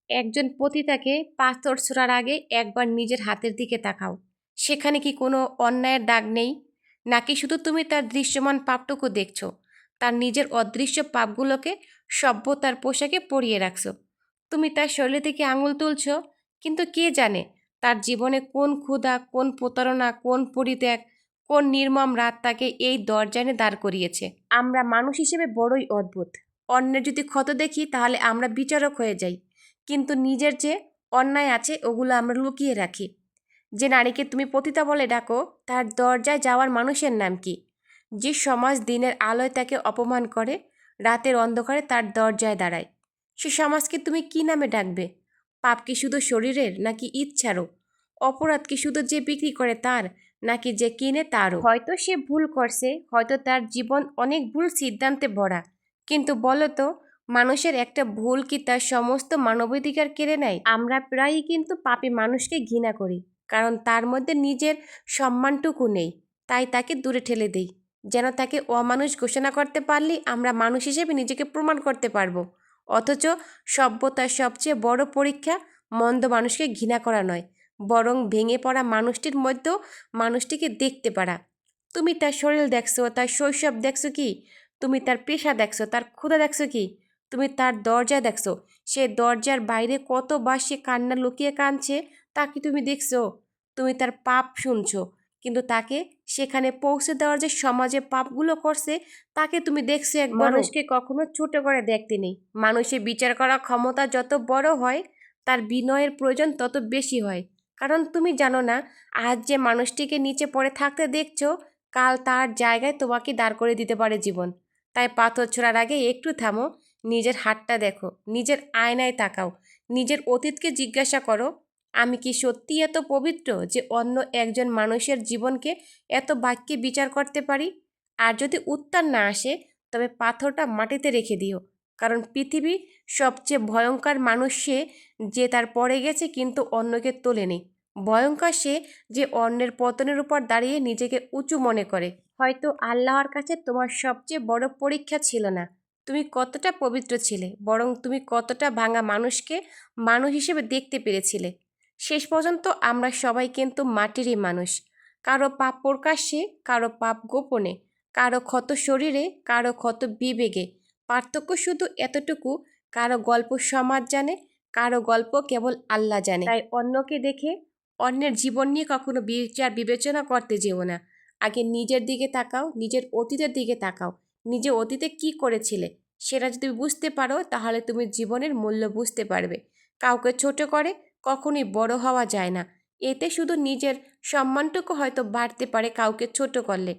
একজন পতিতাকে পাথর ছোঁড়ার আগে একবার নিজের হাতের দিকে তাকাও। সেখানে কি কোনো অন্যায়ের দাগ নেই? নাকি শুধু তুমি তার দৃশ্যমান পাপটুকু দেখছো? তার নিজের অদৃশ্য পাপগুলোকে সভ্যতার পোশাকে পরিয়ে রাখছো। তুমি তার শরীর থেকে আঙুল তুলছো, কিন্তু কে জানে তার জীবনে কোন ক্ষুধা, কোন প্রতারণা, কোন পরিত্যাগ, কোন নির্মম রাত তাকে এই দরজানে দাঁড় করিয়েছে। আমরা মানুষ হিসেবে বড়ই অদ্ভুত। অন্যের যদি ক্ষত দেখি তাহলে আমরা বিচারক হয়ে যাই, কিন্তু নিজের যে অন্যায় আছে ওগুলো আমরা লুকিয়ে রাখি। যে নারীকে তুমি পতিতা বলে ডাকো, তার দরজায় যাওয়ার মানুষের নাম কি? যে সমাজ দিনের আলোয় তাকে অপমান করে, রাতের অন্ধকারে তার দরজায় দাঁড়ায়, সে সমাজকে তুমি কি নামে ডাকবে? পাপ কি শুধু শরীরের, নাকি ইচ্ছারও? অপরাধ কি শুধু যে বিক্রি করে তার, নাকি যে কিনে তারও? হয়তো সে ভুল করছে, হয়তো তার জীবন অনেক ভুল সিদ্ধান্তে ভরা, কিন্তু বলো তো, মানুষের একটা ভুল কি তার সমস্ত মানবাধিকার কেড়ে নেয়? আমরা প্রায়ই কিন্তু পাপী মানুষকে ঘৃণা করি, কারণ তার মধ্যে নিজের সম্মানটুকু নেই। তাই তাকে দূরে ঠেলে দেই, যেন তাকে অমানুষ ঘোষণা করতে পারলেই আমরা মানুষ হিসেবে নিজেকে প্রমাণ করতে পারবো। অথচ সভ্যতার সবচেয়ে বড় পরীক্ষা মন্দ মানুষকে ঘৃণা করা নয়, বরং ভেঙে পড়া মানুষটির মধ্যেও মানুষটিকে দেখতে পারা। তুমি তার শরীর দেখছো, তার শৈশব দেখছো কি? তুমি তার পেশা দেখছো, তার ক্ষুধা দেখছো কি? তুমি তার দরজা দেখছো, সে দরজার বাইরে কতবার সে কান্না লুকিয়ে কাঁদছে তা কি তুমি দেখছো? তুমি তার পাপ শুনছো, কিন্তু তাকে সেখানে পৌঁছে দেওয়ার যে সমাজে পাপগুলো করছে তাকে তুমি দেখছো একবার? মানুষকে কখনো ছোট করে দেখতে নেই। মানুষের বিচার করার ক্ষমতা যত বড় হয়, তার বিনয়ের প্রয়োজন তত বেশি হয়। কারণ তুমি জানো না, আজ যে মানুষটিকে নিচে পড়ে থাকতে দেখছো, কাল তার জায়গায় তোমাকে দাঁড় করে দিতে পারে জীবন। তাই পাথর ছোড়ার আগে একটু থামো, নিজের হাতটা দেখো, নিজের আয়নায় তাকাও, নিজের অতীতকে জিজ্ঞাসা করো, আমি কি সত্যি এত পবিত্র যে অন্য একজন মানুষের জীবনকে এত বাক্যে বিচার করতে পারি? আর যদি উত্তর না আসে, তবে পাথরটা মাটিতে রেখে দিও। কারণ পৃথিবী সবচেয়ে ভয়ঙ্কর মানুষ সে, যে তার পড়ে গেছে কিন্তু অন্যকে তোলেনি। ভয়ঙ্কর সে, যে অন্যের পতনের উপর দাঁড়িয়ে নিজেকে উঁচু মনে করে। হয়তো আল্লাহর কাছে তোমার সবচেয়ে বড় পরীক্ষা ছিল না তুমি কতটা পবিত্র ছিলে, বরং তুমি কতটা ভাঙা মানুষকে মানুষ হিসেবে দেখতে পেরেছিলে। শেষ পর্যন্ত আমরা সবাই কিন্তু মাটিরই মানুষ। কারো পাপ প্রকাশ্যে, কারো পাপ গোপনে, কারো ক্ষত শরীরে, কারো ক্ষত বিবেকে। পার্থক্য শুধু এতটুকু, কারো গল্প সমাজ জানে, কারো গল্প কেবল আল্লাহ জানে। তাই অন্যকে দেখে অন্যের জীবন নিয়ে কখনো বিচার বিবেচনা করতে যেও না। আগে নিজের দিকে তাকাও, নিজের অতীতের দিকে তাকাও। নিজে অতীতে কি করেছিলে সেটা যদি বুঝতে পারো, তাহলে তুমি জীবনের মূল্য বুঝতে পারবে। কাউকে ছোট করে কখনোই বড় হওয়া যায় না। এতে শুধু নিজের সম্মানটুকু হয়তো বাড়তে পারে কাউকে ছোট করলে,